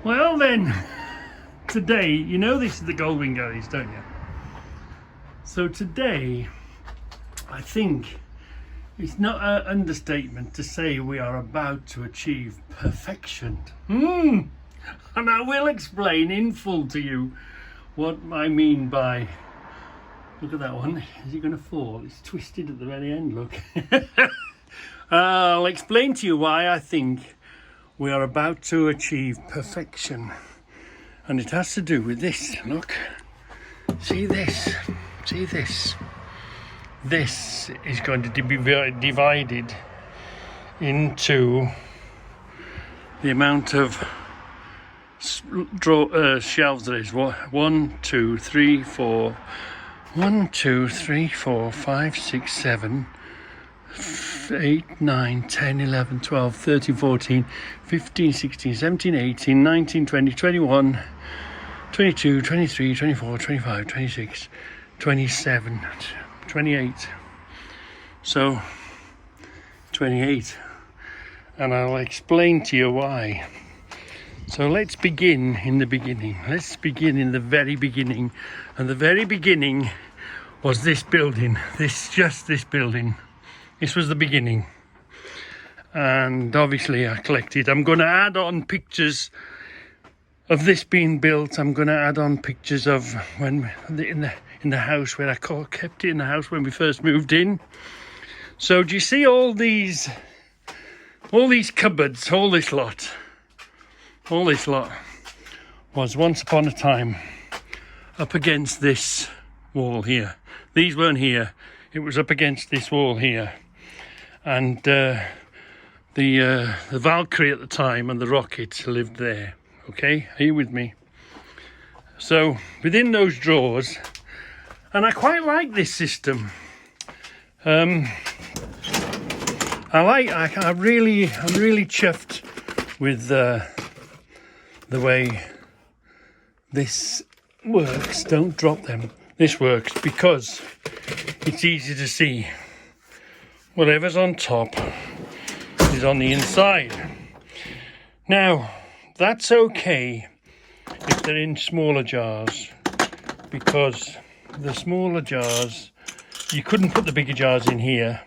Well then, today, you know this is the Goldwing Garage, don't you? So today, I think it's not an understatement to say we are about to achieve perfection. And I will explain in full to you what I mean by... Look at that one. Is it going to fall? It's twisted at the very end, look. I'll explain to you why I think we are about to achieve perfection. And it has to do with this, look. See this? See this? This is going to be divided into the amount of shelves there is. 1, 2, 3, 4. 1, 2, 3, 4, 5, 6, 7, 8, 9, 10, 11, 12, 13, 14, 15, 16, 17, 18, 19, 20, 21, 22, 23, 24, 25, 26, 27, 28. So, 28. And I'll explain to you why. So let's begin in the beginning. Let's begin in the very beginning. And the very beginning was this building. Just this building. This was the beginning. And obviously I collected. I'm going to add on pictures of this being built. I'm going to add on pictures of when in the house where I kept it in the house when we first moved in. So do you see all these cupboards, all this lot? All this lot was once upon a time up against this wall here. These weren't here. It was up against this wall here. And the Valkyrie at the time and the Rocket lived there. Okay, are you with me? So within those drawers, and I quite like this system. I'm really chuffed with the way this works. Don't drop them. This works because it's easy to see. Whatever's on top is on the inside. Now, that's okay if they're in smaller jars, because the smaller jars, you couldn't put the bigger jars in here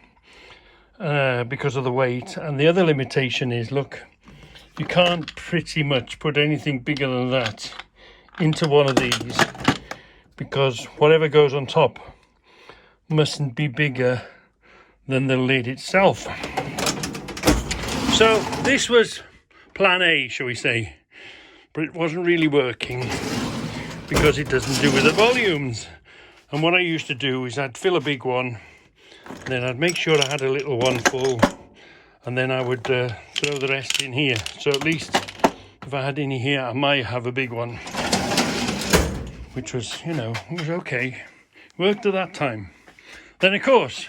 because of the weight. And the other limitation is, look, you can't pretty much put anything bigger than that into one of these, because whatever goes on top mustn't be bigger than the lid itself. So this was plan A, shall we say, but it wasn't really working because it doesn't do with the volumes. And what I used to do is I'd fill a big one, then I'd make sure I had a little one full, and then I would throw the rest in here. So at least if I had any here, I might have a big one, which was, you know, it was okay. Worked at that time. Then of course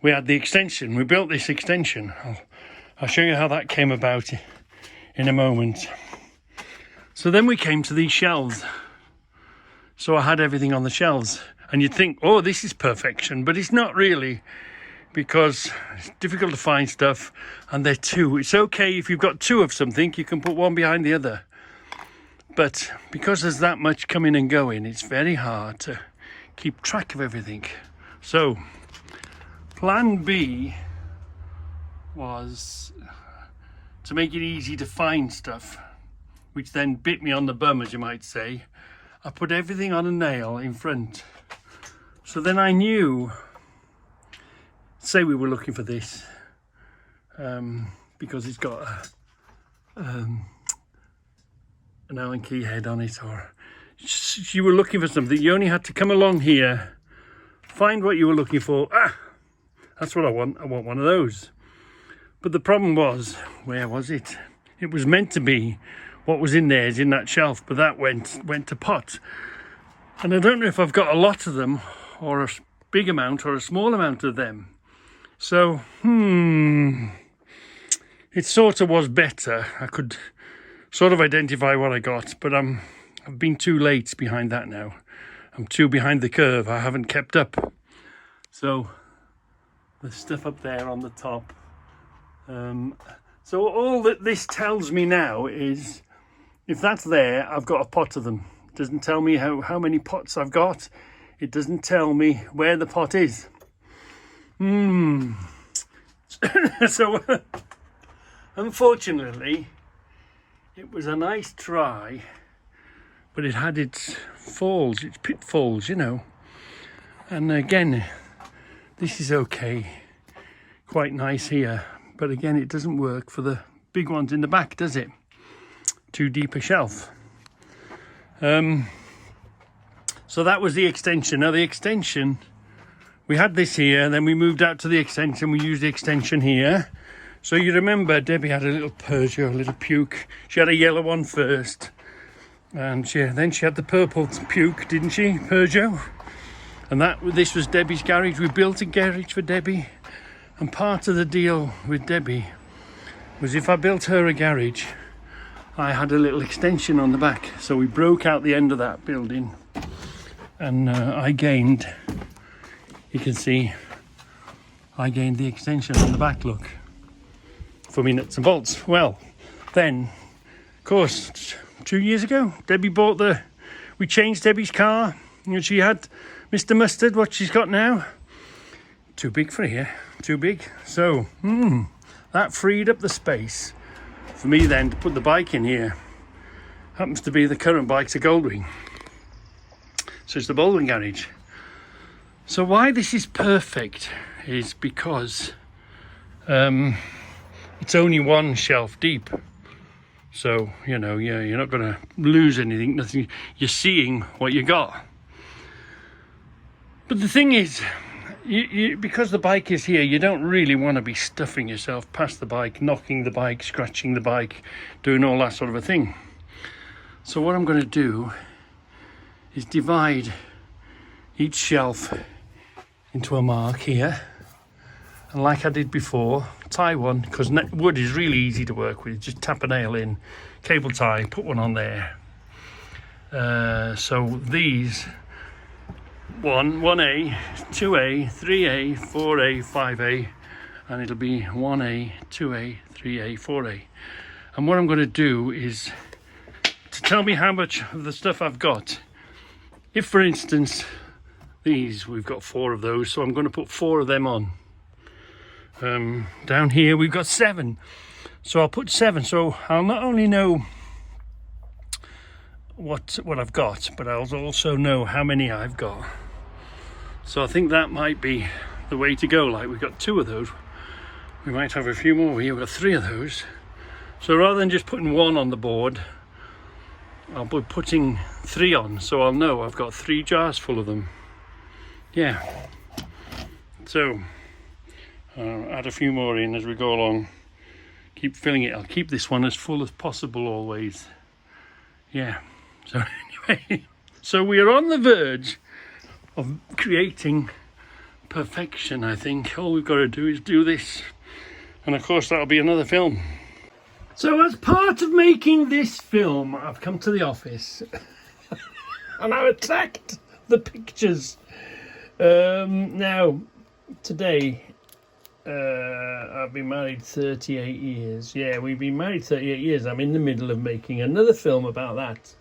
we had the extension. We built this extension. I'll show you how that came about in a moment. So then we came to these shelves. So I had everything on the shelves, and you'd think, oh, this is perfection, but it's not really, because it's difficult to find stuff, and they're two. It's okay if you've got two of something, you can put one behind the other. But because there's that much coming and going, it's very hard to keep track of everything. So plan B was to make it easy to find stuff, which then bit me on the bum, as you might say. I put everything on a nail in front. So then I knew, say we were looking for this, because it's got an Allen key head on it, or you were looking for something, you only had to come along here, find what you were looking for. That's what I want. I want one of those. But the problem was, where was it? It was meant to be what was in there is in that shelf, but that went to pot. And I don't know if I've got a lot of them, or a big amount, or a small amount of them. So, it sort of was better. I could sort of identify what I got, but I've been too late behind that now. I'm too behind the curve. I haven't kept up. So the stuff up there on the top. So all that this tells me now is If that's there, I've got a pot of them. It doesn't tell me how many pots I've got. It doesn't tell me where the pot is. So, unfortunately, it was a nice try, but it had its falls, its pitfalls, you know. And again, this is okay, quite nice here. But again, it doesn't work for the big ones in the back, does it? Too deep a shelf. So that was the extension. Now the extension, we had this here, then we moved out to the extension. We used the extension here. So you remember Debbie had a little Peugeot, a little puke. She had a yellow one first. And then she had the purple puke, didn't she, Peugeot? And this was Debbie's garage. We built a garage for Debbie. And part of the deal with Debbie was if I built her a garage, I had a little extension on the back. So we broke out the end of that building. And I gained, you can see, I gained the extension on the back, look, for me nuts and bolts. Well, then, of course, 2 years ago, Debbie we changed Debbie's car. You know, she had Mr. Mustard, what she's got now. Too big for here, too big. So, that freed up the space for me then to put the bike in here. Happens to be the current bike's a Goldwing. So it's the Baldwin garage. So why this is perfect is because it's only one shelf deep. So, you know, yeah, you're not going to lose anything, nothing. You're seeing what you got. But the thing is, because the bike is here, you don't really want to be stuffing yourself past the bike, knocking the bike, scratching the bike, doing all that sort of a thing. So what I'm going to do is divide each shelf into a mark here, and like I did before, tie one, because wood is really easy to work with. Just tap a nail in, cable tie, put one on there. So these 1A, 2A, 3A, 4A, 5A, and it'll be 1A, 2A, 3A, 4A. And what I'm going to do is to tell me how much of the stuff I've got. If, for instance, we've got 4 of those, so I'm going to put 4 of them on. Down here we've got 7, so I'll put 7. So I'll not only know what I've got, but I'll also know how many I've got. So I think that might be the way to go. Like, we've got 2 of those, we might have a few more here. We've got 3 of those. So rather than just putting 1 on the board, I'll be putting 3 on, so I'll know I've got 3 jars full of them. Yeah. So I'll add a few more in as we go along. Keep filling it. I'll keep this one as full as possible always. Yeah. So anyway, so we are on the verge of creating perfection, I think. All we've got to do is do this. And of course that'll be another film. So as part of making this film, I've come to the office and I've attacked the pictures. Now, today, I've been married 38 years. Yeah, we've been married 38 years. I'm in the middle of making another film about that.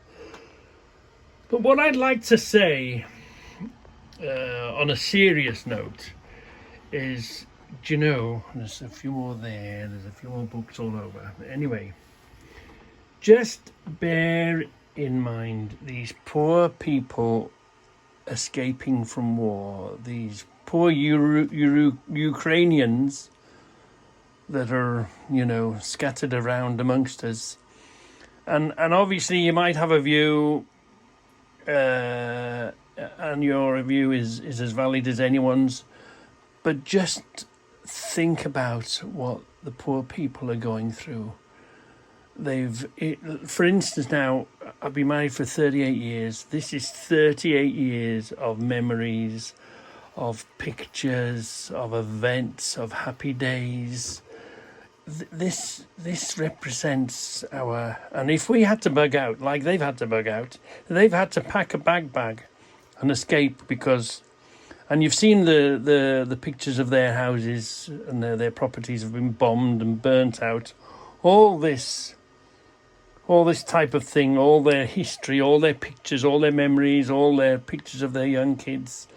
But what I'd like to say, on a serious note, is, do you know, there's a few more there, there's a few more books all over. Anyway, just bear in mind these poor people escaping from war, these poor Ukrainians that are, you know, scattered around amongst us. And obviously you might have a view, and your view is as valid as anyone's, but just think about what the poor people are going through. For instance, now, I've been married for 38 years. This is 38 years of memories, of pictures, of events, of happy days. This represents our... And if we had to bug out, like they've had to bug out, they've had to pack a bag and escape because... And you've seen the pictures of their houses, and their properties have been bombed and burnt out. All this all this type of thing, all their history, all their pictures, all their memories, all their pictures of their young kids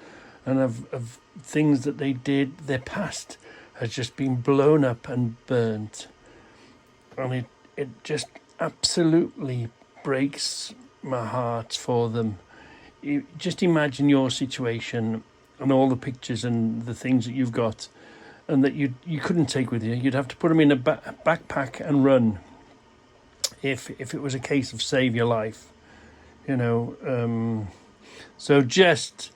and of things that they did. Their past has just been blown up and burnt. And it just absolutely breaks my heart for them. Just imagine your situation and all the pictures and the things that you've got and that you couldn't take with you. You'd have to put them in a backpack and run if it was a case of save your life, you know. So just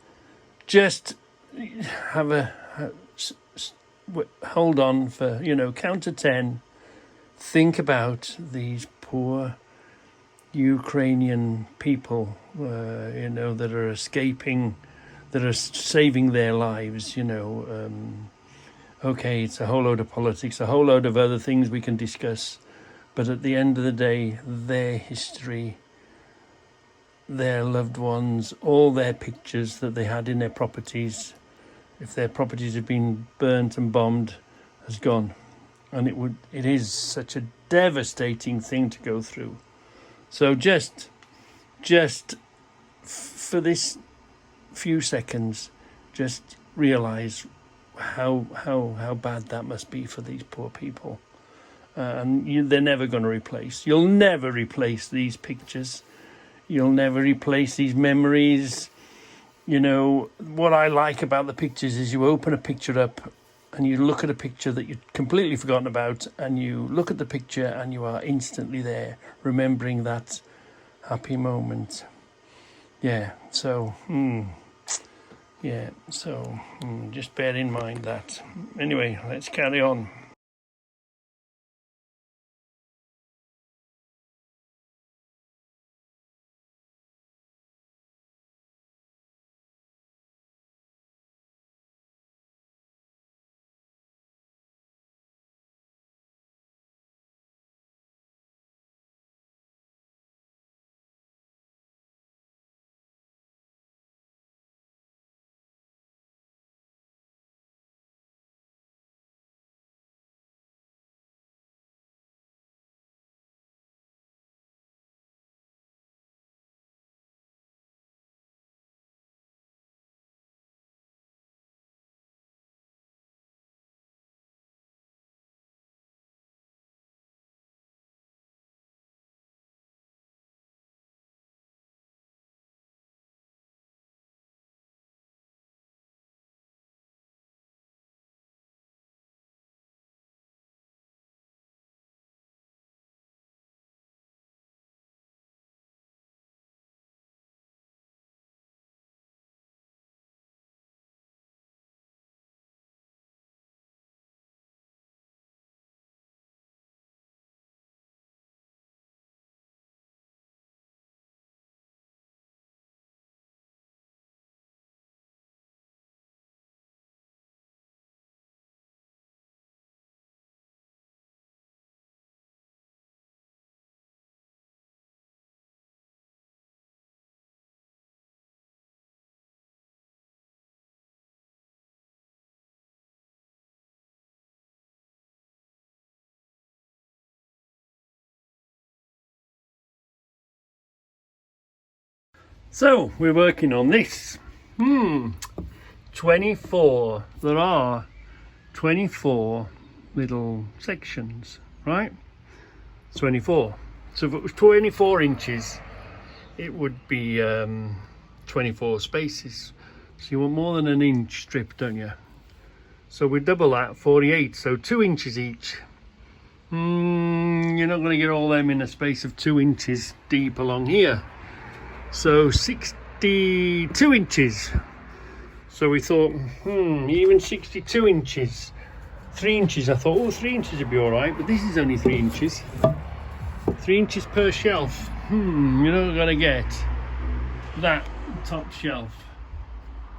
have hold on for, you know, count to 10. Think about these poor Ukrainian people, you know, that are escaping, that are saving their lives, you know. Okay, it's a whole load of politics, a whole load of other things we can discuss, but at the end of the day, their history, their loved ones, all their pictures that they had in their properties, if their properties have been burnt and bombed, has gone. And it is such a devastating thing to go through. So just for this few seconds, just realize how bad that must be for these poor people. They're never going to replace. You'll never replace these pictures. You'll never replace these memories. You know, what I like about the pictures is you open a picture up and you look at a picture that you'd completely forgotten about, and you look at the picture and you are instantly there, remembering that happy moment. Yeah, so, just bear in mind that. Anyway, let's carry on. So, we're working on this. 24. There are 24 little sections, right? 24. So if it was 24 inches, it would be 24 spaces. So you want more than an inch strip, don't you? So we double that, 48. So 2 inches each. You're not going to get all them in a space of 2 inches deep along here. So 62 inches. So we thought, even 62 inches. 3 inches, I thought, 3 inches would be all right, but this is only 3 inches. 3 inches per shelf. You're not going to get that top shelf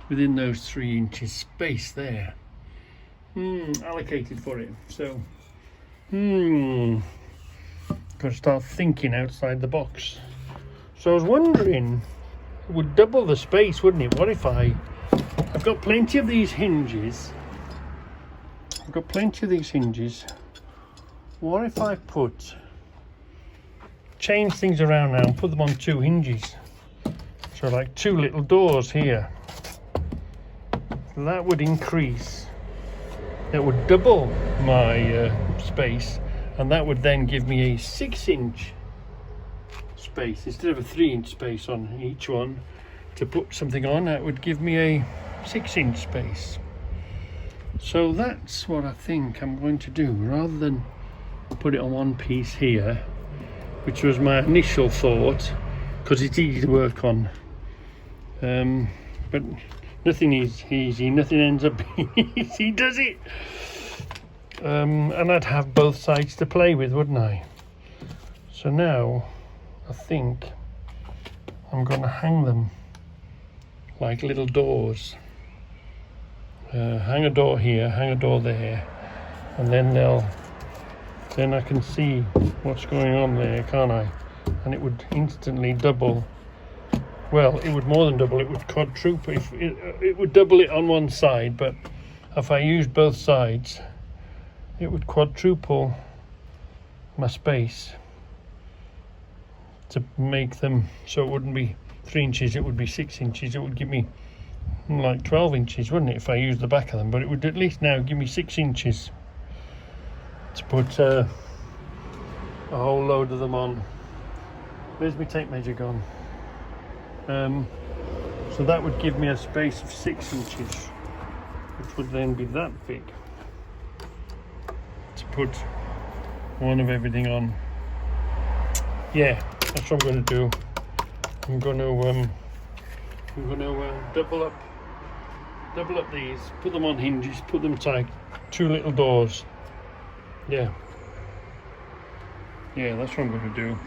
within those 3 inches space there. Allocated for it. So, got to start thinking outside the box. So I was wondering, it would double the space, wouldn't it? What if I've got plenty of these hinges. What if I put change things around now and put them on 2 hinges. So like 2 little doors here. That would increase, that would double my space, and that would then give me a 6-inch space instead of a 3-inch space on each one. To put something on, that would give me a 6-inch space. So that's what I think I'm going to do, rather than put it on one piece here, which was my initial thought, because it's easy to work on. But nothing is easy, nothing ends up being easy, does it? And I'd have both sides to play with, wouldn't I? So now I think I'm going to hang them like little doors. Hang a door here, hang a door there, and then I can see what's going on there, can't I? And it would instantly double. Well, it would more than double, it would quadruple. If it would double it on one side, but if I used both sides, it would quadruple my space to make them so it wouldn't be 3 inches, it would be 6 inches. It would give me like 12 inches, wouldn't it, if I used the back of them? But it would at least now give me 6 inches to put a whole load of them on. Where's my tape measure gone? So that would give me a space of 6 inches, which would then be that big to put one of everything on. Yeah, that's what I'm going to do. I'm going to double up these, put them on hinges, put them tight, 2 little doors. Yeah, that's what I'm going to do.